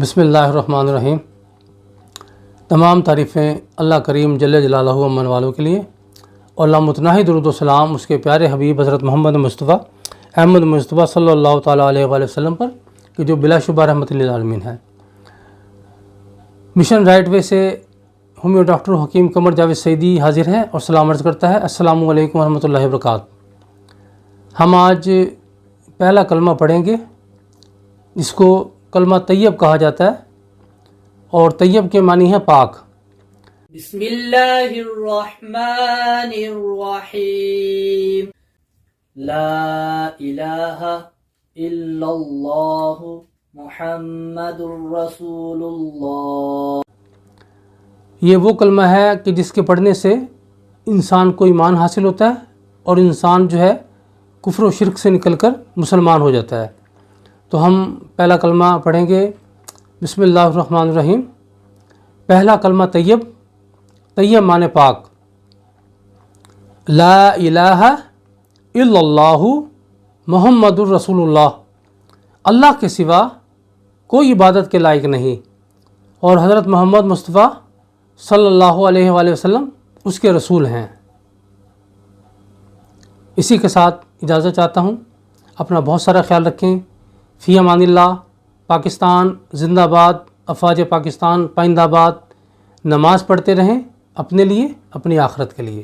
بسم اللہ الرحمن الرحیم۔ تمام تعریفیں اللہ کریم جل جلالہ امن والوں کے لیے، اور لامتناہی درود و سلام اس کے پیارے حبیب حضرت محمد مصطفیٰ احمد مصطفیٰ صلی اللہ تعالیٰ علیہ وآلہ وسلم پر کہ جو بلا شبہ رحمت للعالمین ہے۔ مشن رائٹ وے سے ہومیو ڈاکٹر حکیم قمر جاوید سعیدی حاضر ہے اور سلام عرض کرتا ہے، السلام علیکم ورحمۃ اللہ وبرکاتہ۔ ہم آج پہلا کلمہ پڑھیں گے جس کو کلمہ طیب کہا جاتا ہے، اور طیب کے معنی ہے پاک۔ بسم اللہ الرحمن الرحیم، لا الہ الا اللہ محمد رسول اللہ۔ یہ وہ کلمہ ہے کہ جس کے پڑھنے سے انسان کو ایمان حاصل ہوتا ہے اور انسان جو ہے کفر و شرک سے نکل کر مسلمان ہو جاتا ہے۔ تو ہم پہلا کلمہ پڑھیں گے، بسم اللہ الرحمن الرحیم۔ پہلا کلمہ طیب، طیب معنی پاک۔ لا الہ الا اللہ محمد الرسول اللہ، اللہ کے سوا کوئی عبادت کے لائق نہیں اور حضرت محمد مصطفیٰ صلی اللہ علیہ وآلہ وسلم اس کے رسول ہیں۔ اسی کے ساتھ اجازت چاہتا ہوں، اپنا بہت سارا خیال رکھیں۔ فی امان اللہ۔ پاکستان زندہ باد، افواج پاکستان پائندہ باد۔ نماز پڑھتے رہیں اپنے لیے، اپنی آخرت کے لیے۔